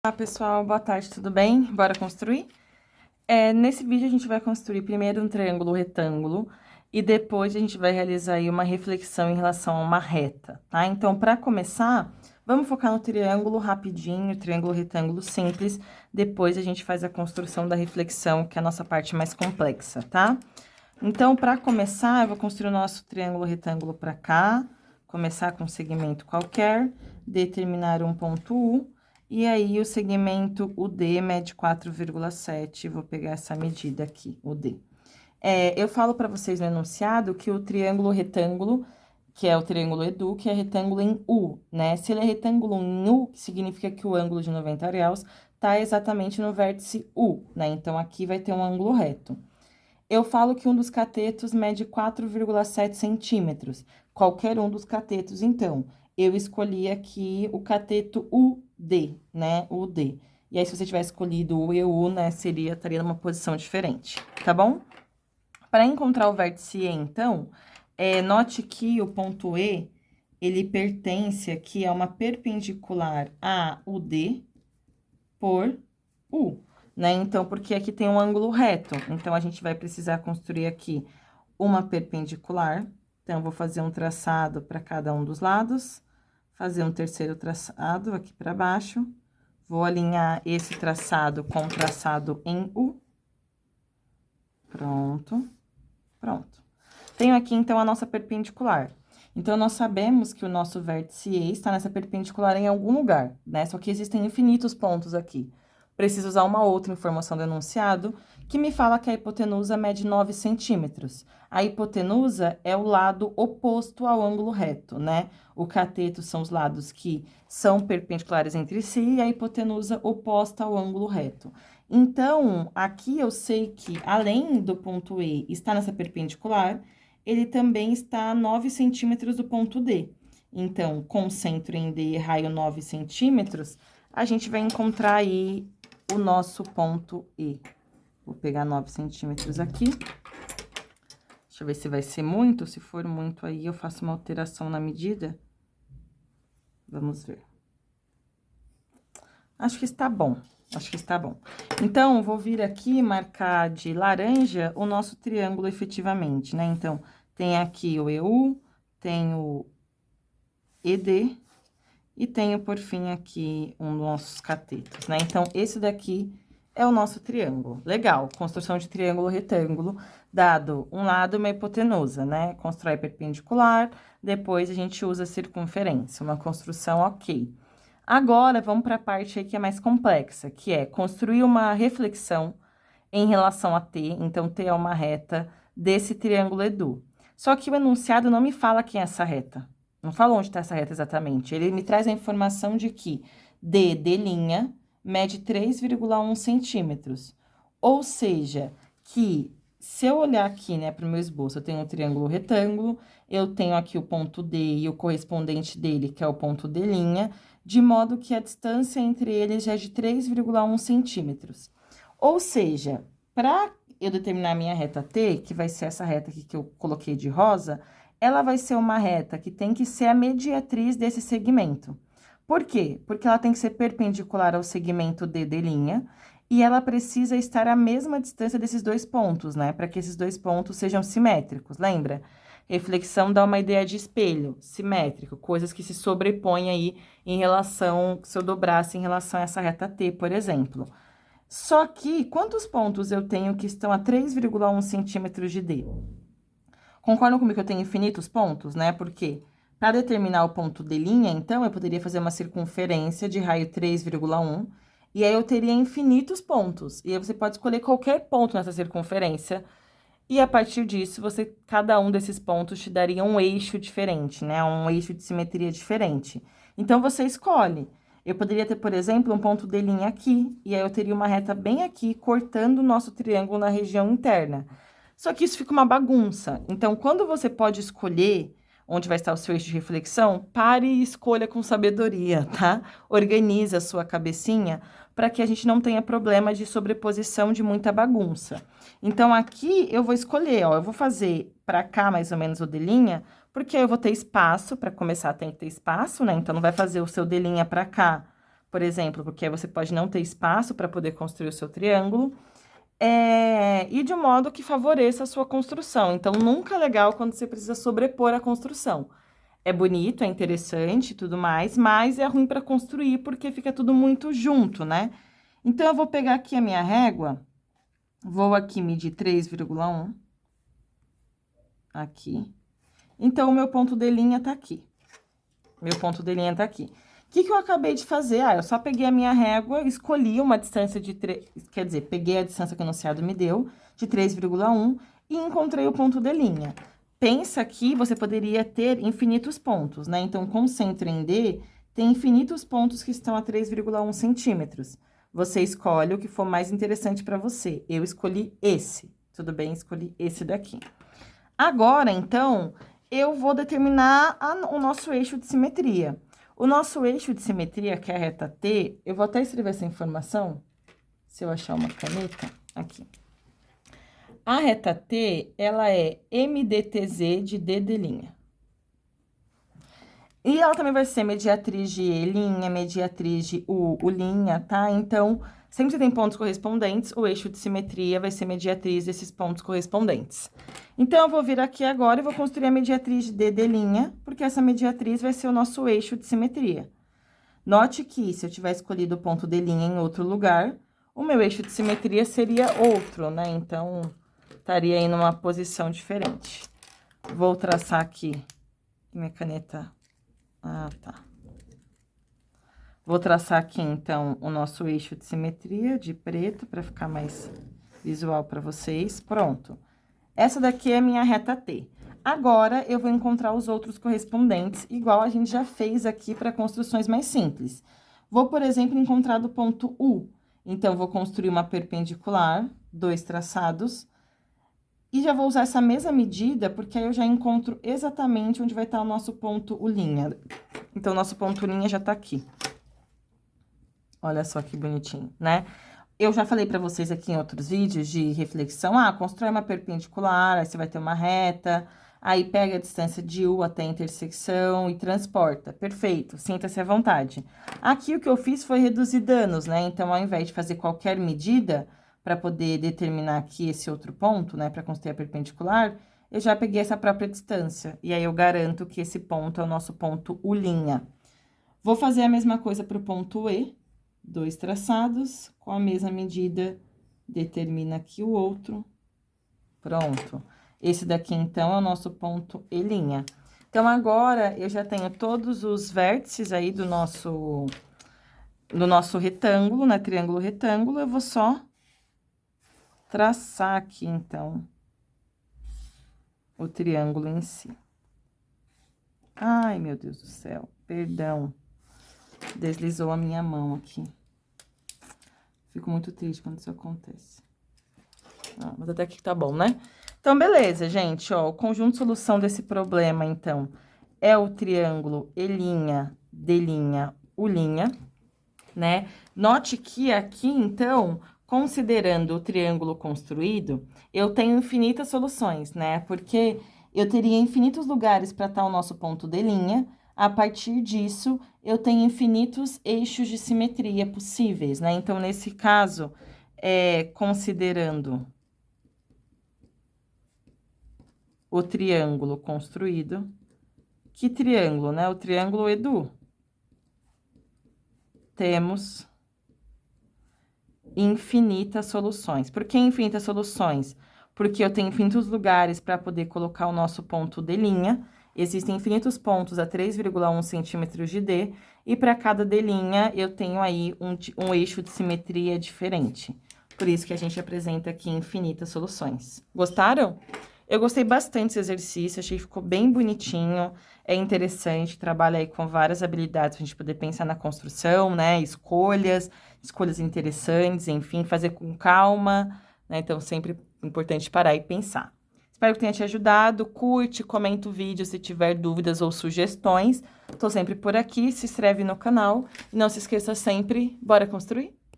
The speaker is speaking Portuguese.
Olá, pessoal, boa tarde, tudo bem? Bora construir? Nesse vídeo a gente vai construir primeiro um triângulo retângulo e depois a gente vai realizar aí uma reflexão em relação a uma reta, tá? Então, para começar, vamos focar no triângulo rapidinho, triângulo retângulo simples, depois a gente faz a construção da reflexão, que é a nossa parte mais complexa, tá? Então, para começar, eu vou construir o nosso triângulo retângulo para cá, começar com um segmento qualquer, determinar um ponto U, e aí, o segmento UD mede 4,7, vou pegar essa medida aqui, o D. Eu falo para vocês no enunciado que o triângulo retângulo, que é o triângulo EDU, que é retângulo em U, né? Se ele é retângulo em U, significa que o ângulo de 90 graus tá exatamente no vértice U, né? Então, aqui vai ter um ângulo reto. Eu falo que um dos catetos mede 4,7 centímetros. Qualquer um dos catetos, então. Eu escolhi aqui o cateto UD, né? UD. E aí, se você tivesse escolhido o EU, né, estaria numa posição diferente, tá bom? Para encontrar o vértice E, então, note que o ponto E, ele pertence aqui a uma perpendicular a UD por U, né? Então, porque aqui tem um ângulo reto, então a gente vai precisar construir aqui uma perpendicular. Então, eu vou fazer um traçado para cada um dos lados, fazer um terceiro traçado aqui para baixo, vou alinhar esse traçado com o traçado em U. Pronto, pronto. Tenho aqui, então, a nossa perpendicular. Então, nós sabemos que o nosso vértice E está nessa perpendicular em algum lugar, né? Só que existem infinitos pontos aqui. Preciso usar uma outra informação do enunciado, que me fala que a hipotenusa mede 9 centímetros. A hipotenusa é o lado oposto ao ângulo reto, né? O cateto são os lados que são perpendiculares entre si e a hipotenusa oposta ao ângulo reto. Então, aqui eu sei que, além do ponto E estar nessa perpendicular, ele também está a 9 centímetros do ponto D. Então, com centro em D e raio 9 centímetros, a gente vai encontrar aí o nosso ponto E. Vou pegar 9 centímetros aqui. Deixa eu ver se vai ser muito. Se for muito, aí eu faço uma alteração na medida. Vamos ver. Acho que está bom. Acho que está bom. Então, vou vir aqui e marcar de laranja o nosso triângulo efetivamente, né? Então, tem aqui o EU, tem o ED e tenho, por fim, aqui um dos nossos catetos, né? Então, esse daqui é o nosso triângulo. Legal, construção de triângulo retângulo, dado um lado uma hipotenusa, né? Constrói perpendicular, depois a gente usa circunferência, uma construção ok. Agora, vamos para a parte aí que é mais complexa, que é construir uma reflexão em relação a T, então T é uma reta desse triângulo EDU. Só que o enunciado não me fala quem é essa reta. Não fala onde está essa reta exatamente. Ele me traz a informação de que D, mede 3,1 centímetros. Ou seja, que se eu olhar aqui, né, para o meu esboço, eu tenho um triângulo retângulo, eu tenho aqui o ponto D e o correspondente dele, que é o ponto D', de modo que a distância entre eles é de 3,1 centímetros. Ou seja, para eu determinar a minha reta T, que vai ser essa reta aqui que eu coloquei de rosa, ela vai ser uma reta que tem que ser a mediatriz desse segmento. Por quê? Porque ela tem que ser perpendicular ao segmento D', e ela precisa estar à mesma distância desses dois pontos, né? Para que esses dois pontos sejam simétricos, lembra? Reflexão dá uma ideia de espelho, simétrico, coisas que se sobrepõem aí em relação, se eu dobrasse em relação a essa reta T, por exemplo. Só que, quantos pontos eu tenho que estão a 3,1 centímetros de D? Concordam comigo que eu tenho infinitos pontos, né? Porque para determinar o ponto D', então, eu poderia fazer uma circunferência de raio 3,1, e aí eu teria infinitos pontos. E aí você pode escolher qualquer ponto nessa circunferência, e a partir disso, cada um desses pontos te daria um eixo diferente, né? Um eixo de simetria diferente. Então, você escolhe. Eu poderia ter, por exemplo, um ponto D' aqui, e aí eu teria uma reta bem aqui, cortando o nosso triângulo na região interna. Só que isso fica uma bagunça. Então, quando você pode escolher onde vai estar o seu eixo de reflexão, pare e escolha com sabedoria, tá? Organize a sua cabecinha para que a gente não tenha problema de sobreposição de muita bagunça. Então, aqui eu vou escolher, ó, eu vou fazer para cá mais ou menos o D', porque aí eu vou ter espaço, para começar tem que ter espaço, né? Então, não vai fazer o seu D' para cá, por exemplo, porque aí você pode não ter espaço para poder construir o seu triângulo, e de um modo que favoreça a sua construção. Então, nunca é legal quando você precisa sobrepor a construção. É bonito, é interessante e tudo mais, mas é ruim para construir porque fica tudo muito junto, né? Então, eu vou pegar aqui a minha régua, vou aqui medir 3,1, aqui. Então, o meu ponto de linha tá aqui. Meu ponto de linha tá aqui. O que eu acabei de fazer? Eu só peguei a minha régua, escolhi uma distância de 3, quer dizer, peguei a distância que o enunciado me deu, de 3,1, e encontrei o ponto de linha. Pensa que você poderia ter infinitos pontos, né? Então, com centro em D, tem infinitos pontos que estão a 3,1 centímetros. Você escolhe o que for mais interessante para você. Eu escolhi esse, tudo bem? Escolhi esse daqui. Agora, então, eu vou determinar o nosso eixo de simetria. O nosso eixo de simetria, que é a reta T, eu vou até escrever essa informação, se eu achar uma caneta, aqui. A reta T, ela é MDTZ de D'. E ela também vai ser mediatriz de E', mediatriz de U', tá? Então, sempre que tem pontos correspondentes, o eixo de simetria vai ser mediatriz desses pontos correspondentes. Então, eu vou vir aqui agora e vou construir a mediatriz de D', porque essa mediatriz vai ser o nosso eixo de simetria. Note que, se eu tiver escolhido o ponto D' em outro lugar, o meu eixo de simetria seria outro, né? Então, estaria aí numa posição diferente. Vou traçar aqui minha caneta. Ah, tá. Vou traçar aqui, então, o nosso eixo de simetria de preto, para ficar mais visual para vocês. Pronto. Essa daqui é a minha reta T. Agora, eu vou encontrar os outros correspondentes, igual a gente já fez aqui para construções mais simples. Vou, por exemplo, encontrar do ponto U. Então, vou construir uma perpendicular, 2 traçados, e já vou usar essa mesma medida, porque aí eu já encontro exatamente onde vai estar o nosso ponto U'. Então, o nosso ponto U' já tá aqui. Olha só que bonitinho, né? Eu já falei pra vocês aqui em outros vídeos de reflexão, constrói uma perpendicular, aí você vai ter uma reta, aí pega a distância de U até a intersecção e transporta. Perfeito, sinta-se à vontade. Aqui, o que eu fiz foi reduzir danos, né? Então, ao invés de fazer qualquer medida para poder determinar aqui esse outro ponto, né, para construir a perpendicular, eu já peguei essa própria distância. E aí, eu garanto que esse ponto é o nosso ponto U'. Vou fazer a mesma coisa para o ponto E, 2 traçados, com a mesma medida, determina aqui o outro. Pronto. Esse daqui, então, é o nosso ponto E'. Então, agora, eu já tenho todos os vértices aí do nosso retângulo, né, triângulo retângulo, eu vou só traçar aqui, então, o triângulo em si. Ai, meu Deus do céu, perdão. Deslizou a minha mão aqui. Fico muito triste quando isso acontece. Mas até aqui tá bom, né? Então, beleza, gente, ó, o conjunto de solução desse problema, então, é o triângulo E', D', U', né? Note que aqui, então, considerando o triângulo construído, eu tenho infinitas soluções, né? Porque eu teria infinitos lugares para estar o nosso ponto D'. A partir disso, eu tenho infinitos eixos de simetria possíveis, né? Então, nesse caso, considerando o triângulo construído, que triângulo, né? O triângulo EDU. Temos infinitas soluções. Por que infinitas soluções? Porque eu tenho infinitos lugares para poder colocar o nosso ponto D'. Existem infinitos pontos a 3,1 centímetros de D, e para cada D' eu tenho aí um eixo de simetria diferente. Por isso que a gente apresenta aqui infinitas soluções. Gostaram? Eu gostei bastante desse exercício, achei que ficou bem bonitinho, é interessante, trabalha aí com várias habilidades pra gente poder pensar na construção, né, escolhas interessantes, enfim, fazer com calma, né, então sempre é importante parar e pensar. Espero que tenha te ajudado, curte, comenta o vídeo se tiver dúvidas ou sugestões, tô sempre por aqui, se inscreve no canal e não se esqueça sempre, bora construir?